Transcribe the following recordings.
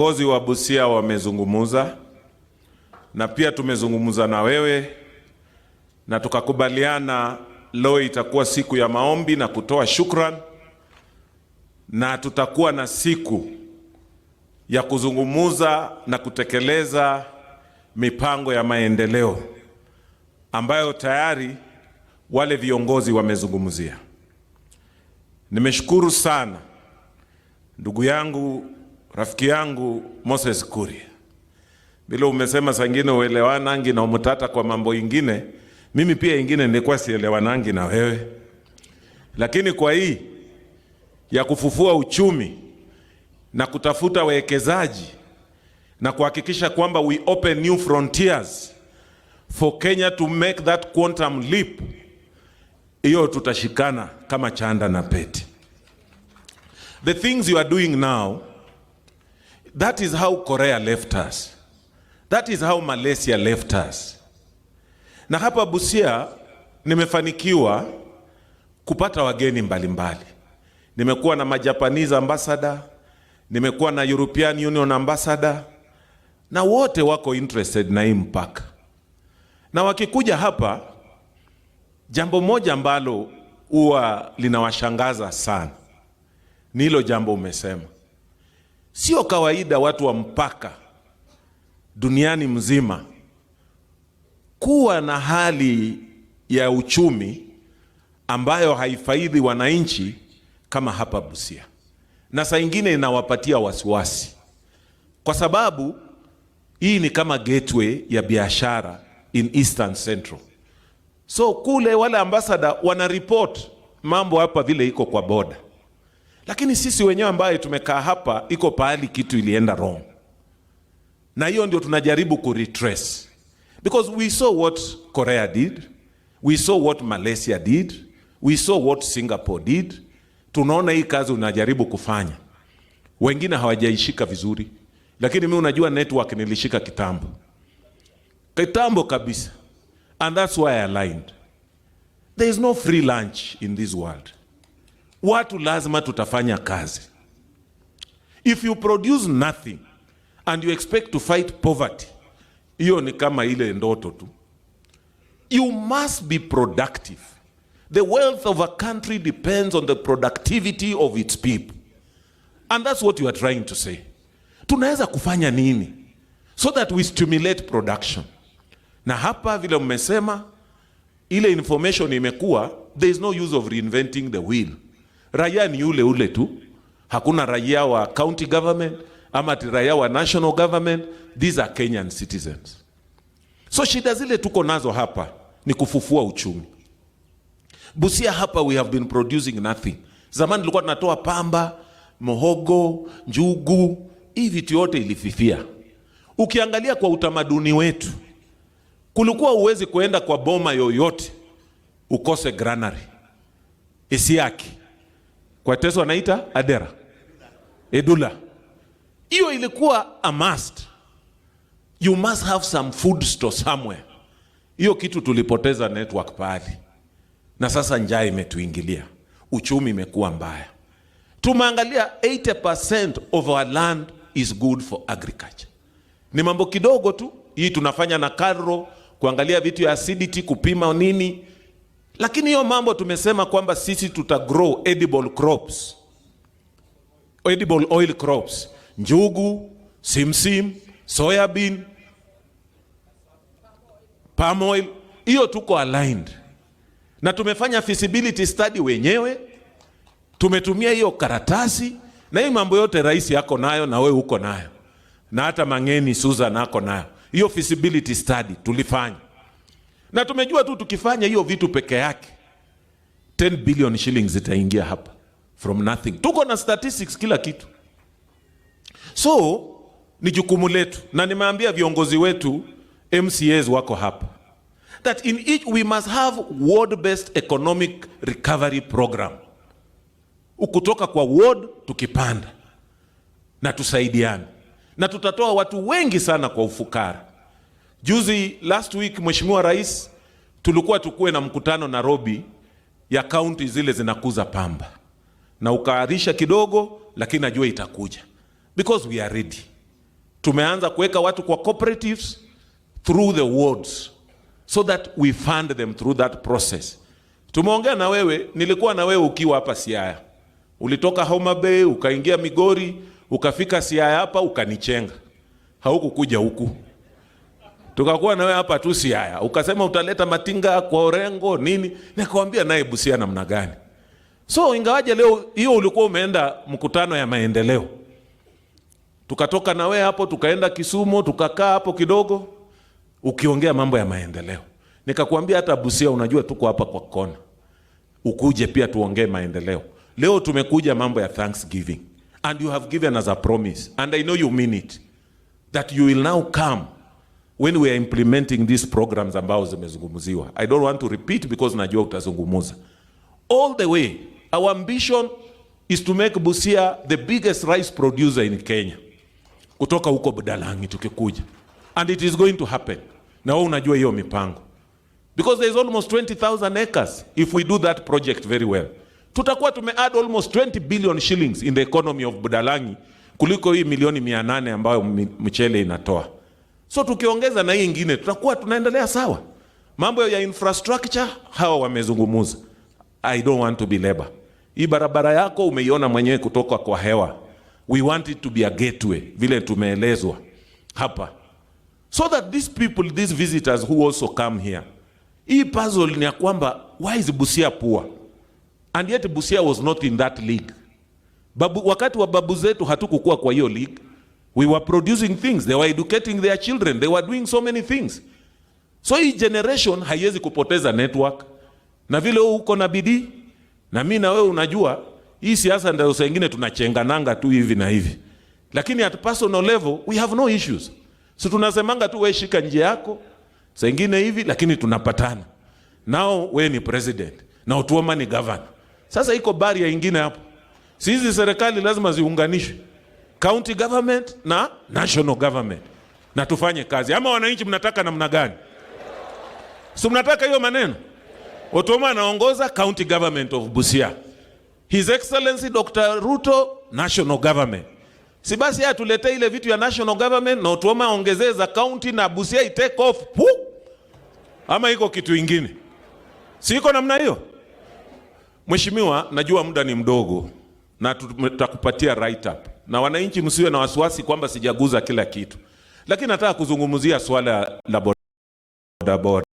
Viongozi wa Busia wamezungumuza na pia tumezungumuza na wewe na tukakubaliana leo itakuwa siku ya maombi na kutoa shukrani, na tutakuwa na siku ya kuzungumuza na kutekeleza mipango ya maendeleo ambayo tayari wale viongozi wamezungumzia. Nimeshukuru sana ndugu yangu, rafiki yangu Moses Kuria. Bila umesema sangine uelewanangi na umutata kwa mambo ingine, mimi pia ingine nilikuwa sielewanangi na wewe. Lakini kwa hii ya kufufua uchumi na kutafuta wawekezaji na kuhakikisha kwamba we open new frontiers for Kenya to make that quantum leap, hiyo tutashikana kama chanda na pete. The things you are doing now, that is how Korea left us. That is how Malaysia left us. Na hapa Busia nimefanikiwa kupata wageni mbalimbali. Nimekuwa na Japanese ambassador, nimekuwa na European Union ambassador, na wote wako interested na hii mpaka. Na wakikuja hapa, jambo moja ambalo huwa linawashangaza sana ni hilo jambo umesema. Sio kawaida watu wa mpaka duniani mzima kuwa na hali ya uchumi ambayo haifaidi wananchi kama hapa Busia. Na saa ingine inawapatia wasiwasi, kwa sababu hii ni kama gateway ya biashara in Eastern Central. So kule wale ambassador wana report mambo hapa vile iko kwa border. Lakini sisi wenyewe ambaye tumekaa hapa iko pahali kitu ilienda wrong. Na hiyo ndio tunajaribu kuretrace. Because we saw what Korea did, we saw what Malaysia did, we saw what Singapore did. Tunaona hii kazi unajaribu kufanya. Wengine hawajaishika vizuri. Lakini mimi unajua network nilishika kitambo. Kitambo kabisa. And that's why I aligned. There is no free lunch in this world. Watu lazima tutafanya kazi. If you produce nothing and you expect to fight poverty, hiyo ni kama ile ndoto tu. You must be productive. The wealth of a country depends on the productivity of its people. And that's what you are trying to say. Tunaweza kufanya nini so that we stimulate production? Na hapa vile mmesema, ile information imekuwa, there is no use of reinventing the wheel. Raia ni ule tu. Hakuna raia wa county government ama raia wa national government. These are Kenyan citizens. So shida zile tuko nazo hapa ni kufufua uchumi. Busia hapa we have been producing nothing. Zamani tulikuwa tunatoa pamba, mohogo, njugu, hivi vitu yote ilififia. Ukiangalia kwa utamaduni wetu, kulikuwa uwezi kuenda kwa boma yoyote ukose granary. Isiaki. Kwa Teso wanaita adera. Edula. Hiyo ilikuwa a must. You must have some food store somewhere. Hiyo kitu tulipoteza network pahali. Na sasa njaa imetuingilia. Uchumi imekuwa mbaya. Tumeangalia 80% of our land is good for agriculture. Ni mambo kidogo tu. Hii tunafanya na kadro, kuangalia vitu ya acidity, kupima nini. Lakini hiyo mambo tumesema kwamba sisi tutagrow edible crops. Edible oil crops. Njugu, simsim, soya bean, palm oil. Hiyo tuko aligned. Na tumefanya feasibility study wenyewe. Tumetumia hiyo karatasi. Na hii mambo yote rais yako nayo na wewe uko nayo. Na hata Mangeni Susan nako nayo. Hiyo feasibility study tulifanya. Na tumejua tu tukifanya hiyo vitu peke yake 10 billion shillings zitaingia hapa from nothing. Tuko na statistics kila kitu. So ni jukumu letu, na nimeambia viongozi wetu MCAs wako hapa, that in each we must have ward-based economic recovery program. Ukutoka kwa ward tukipanda na tusaidiane. Na tutatoa watu wengi sana kwa ufukara. Juzi last week Mheshimiwa Rais tulikuwa tukue na mkutano Nairobi ya county zile zinakuza pamba. Na ukaarisha kidogo lakini najua itakuja. Because we are ready. Tumeanza kuweka watu kwa cooperatives through the wards so that we fund them through that process. Tumeongea na wewe, nilikuwa na wewe ukiwa hapa Siaya. Ulitoka Homa Bay, ukaingia Migori, ukafika Siaya hapa ukanichenga. Haukukuja huku. Tukakuwa na wewe hapa tu Siaya. Ukasema utaleta matinga kwa Orengo nini? Nikamwambia naye Busia namna gani? So ingawaje leo hiyo ulikuwa umeenda mkutano ya maendeleo. Tukatoka na wewe hapo tukaenda Kisumu, tukakaa hapo kidogo ukiongea mambo ya maendeleo. Nikakwambia hata Busia unajua tuko hapa kwa kona. Ukuje pia tuongee maendeleo. Leo tumekuja mambo ya Thanksgiving and you have given us a promise and I know you mean it that you will now come when we are implementing these programs ambao zimezungumziwa. I don't want to repeat because najua utazungumuza. All the way our ambition is to make Busia the biggest rice producer in Kenya. Kutoka huko Budalangi tukikuja. And it is going to happen. Na wewe unajua hiyo mipango. Because there is almost 20,000 acres if we do that project very well. Tutakuwa tume-add almost 20 billion shillings in the economy of Budalangi kuliko hii milioni 800 ambayo mchele inatoa. So tukiongeza na hii ingine tutakuwa tunaendelea sawa. Mambo ya infrastructure hawa wamezungumuza. I don't want to be labor. Hii barabara yako umeiona mwenyewe kutoka kwa hewa. We want it to be a gateway vile tumeelezwa hapa. So that these people, these visitors who also come here, hii puzzle ni ya kwamba why is Busia poor? And yet Busia was not in that league. Wakati wa babu zetu hatukukuwa kwa hiyo league. We were producing things, they were educating their children, they were doing so many things. So hii generation haiwezi kupoteza network. Na vile uko na bidii, na mimi na wewe unajua, hii siasa ndio saa nyingine tunachengananga tu hivi na hivi. Lakini at personal level, we have no issues. So tunasemanga tu wewe shika njia yako, saa nyingine hivi, lakini tunapatana. Now wewe ni president, na Otuoma ni governor. Sasa iko barrier nyingine hapo. Sisi serikali lazima ziunganishwe. County government na national government. Na tufanye kazi. Ama wananchi mnataka namna gani? So mnataka hiyo maneno? Otuoma anaongoza county government of Busia. His Excellency Dr. Ruto, national government. Si basi atuletee ile vitu ya national government na Otuoma ongezee za county na Busia i take off. Ama iko kitu ingine? Si iko namna hiyo? Mheshimiwa, najua muda ni mdogo na tutakupatia write up. Na wananchi msiwe na wasiwasi kwamba sijaguza kila kitu. Lakini nataka kuzungumzia swala la bodaboda.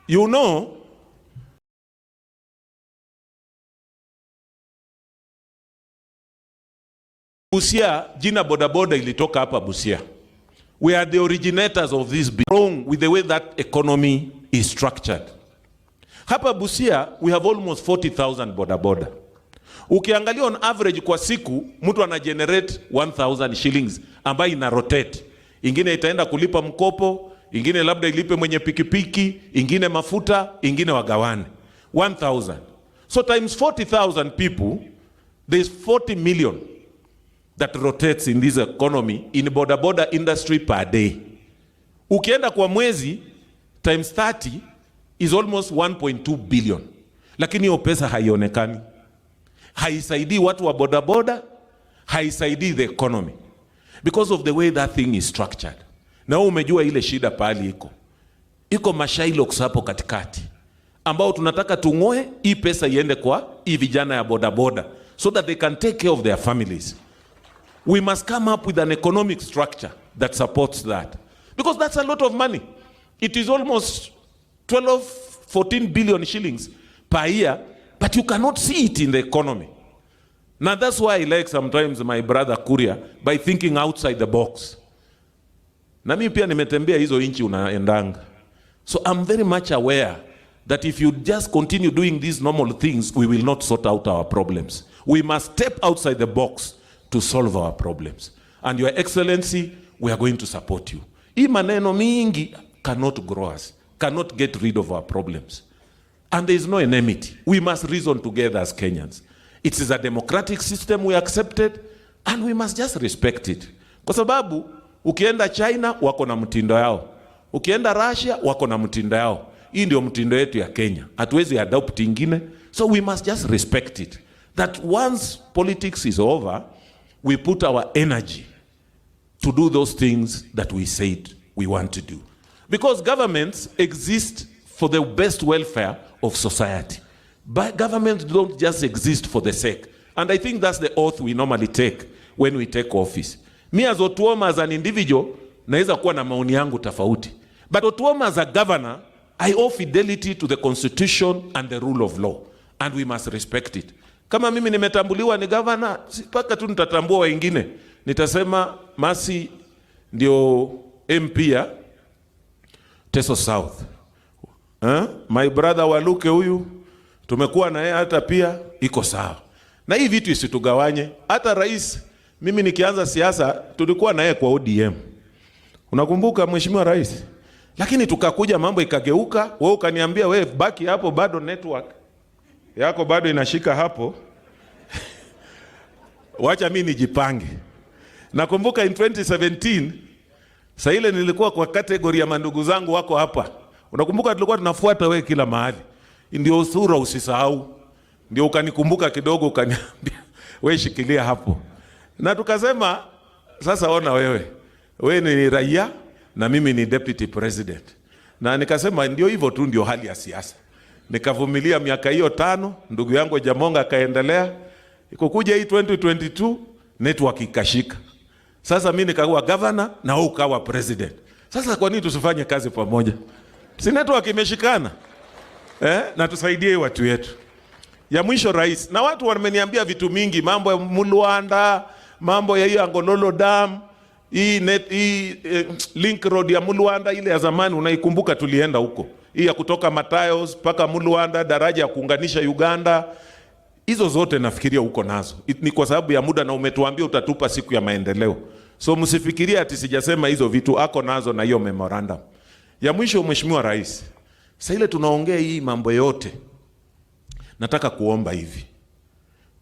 You know, Busia, jina bodaboda ilitoka hapa Busia. We are the originators of this wrong with the way that economy is structured. Hapa Busia, we have almost 40,000 bodaboda. Ukiangalia on average kwa siku, mtu ana generate 1,000 shillings ambayo ina rotate. Ingine itaenda kulipa mkopo, ingine labda ilipe mwenye pikipiki, ingine mafuta, ingine wagawane. 1,000. So times 40,000 people, there is 40 million that rotates in this economy in bodaboda industry per day. Ukienda kwa mwezi, times 30 is almost 1.2 billion. Lakini hiyo pesa haionekani. Haisaidii watu wa bodaboda, haisaidii the economy. Because of the way that thing is structured. Na umejua ile shida pali iko. Iko mashailoks hapo katikati. Ambao tunataka tungoe, hii pesa iende kwa hii vijana ya bodaboda. So that they can take care of their families. We must come up with an economic structure that supports that. Because that's a lot of money. It is almost 14 billion shillings per year, but you cannot see it in the economy. Now that's why I like sometimes my brother Kuria by thinking outside the box. Na mimi pia nimetembea hizo inchi unaendanga. So I'm very much aware that if you just continue doing these normal things, we will not sort out our problems. We must step outside the box to solve our problems. And Your Excellency, we are going to support you. Hii maneno mingi cannot grow us, cannot get rid of our problems. And there is no enmity. We must reason together as Kenyans. It is a democratic system we accepted, and we must just respect it. Kwa sababu, ukienda China, wako na mtindo yao. Ukienda Russia, wako na mtindo yao. Hii ndio mtindo yetu ya Kenya. Hatuwezi adopt ingine, so we must just respect it. that once politics is over, we put our energy to do those things that we said we want to do. Because governments exist for the best welfare of society. But governments don't just exist for the sake. And I think that's the oath we normally take when we take office. Me as Otuoma, as an individual, naweza kuwa na maoni yangu tofauti. But Otuoma as a governor, I owe fidelity to the constitution and the rule of law. And we must respect it. Kama mimi nimetambuliwa ni governor, sipaka tu nitatambua wengine. Nitasema Masi ndio MP ya Teso South. My brother Waluke huyu, tumekuwa na yeye hata pia iko sawa. Na hii vitu isitugawanye. Hata rais, mimi nikianza siasa, tulikuwa na yeye kwa ODM. Unakumbuka mheshimiwa rais? Lakini tukakuja mambo ikageuka, wewe ukaniambia wewe baki hapo, bado network yako bado inashika hapo. Wacha mimi nijipange. Nakumbuka in 2017, saa ile nilikuwa kwa category ya mandugu zangu wako hapa. Unakumbuka tulikuwa tunafuata wewe kila mahali. Ndio usura usisahau. Ndio ukanikumbuka kidogo ukaniambia wewe shikilia hapo. Na tukasema sasa ona wewe ni raia na mimi ni deputy president. Na nikasema ndio hivyo tu, ndio hali ya siasa. Nikavumilia miaka hiyo 5, ndugu yangu Jamonga akaendelea. Ikokuja hii 2022 network ikashika. Sasa mimi nikawa governor na wewe ukawa president. Sasa kwa nini tusifanye kazi pamoja? Si network imeshikana? Na tusaidie watu wetu. Ya mwisho rais, na watu wameniambia vitu mingi, mambo ya Mulwanda, mambo ya hiyo Angololo Dam, hii link road ya Mulwanda ile ya zamani unaikumbuka tulienda huko. Hii ya kutoka Matayos mpaka Mulwanda, daraja ya kuunganisha Uganda. Hizo zote nafikiria huko nazo. Ni kwa sababu ya muda na umetuambia utatupa siku ya maendeleo. So msifikirie ati sijasema hizo vitu, ako nazo na hiyo memorandum. Ya mwisho mheshimiwa rais, sasa ile tunaongea hii mambo yote, nataka kuomba hivi.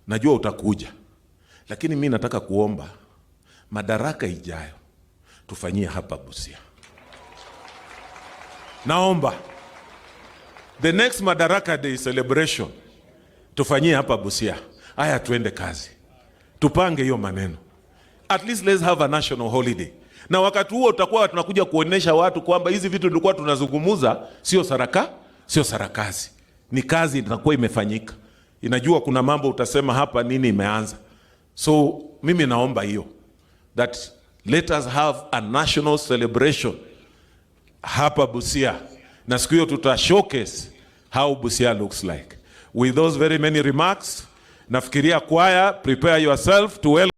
Najua utakuja. Lakini mimi nataka kuomba madaraka ijayo tufanyie hapa Busia. Naomba the next Madaraka Day celebration tufanyie hapa Busia. Haya tuende kazi. Tupange hiyo maneno. At least let's have a national holiday. Na wakati huo tutakuwa tunakuja kuonesha watu kwamba hizi vitu tulikuwa tunazungumuza sio sarakazi. Ni kazi inakuwa imefanyika. Inajua kuna mambo utasema hapa nini imeanza. So mimi naomba hiyo, that let us have a national celebration hapa Busia. Na siku hiyo tuta showcase how Busia looks like. With those very many remarks, nafikiria choir, prepare yourself to welcome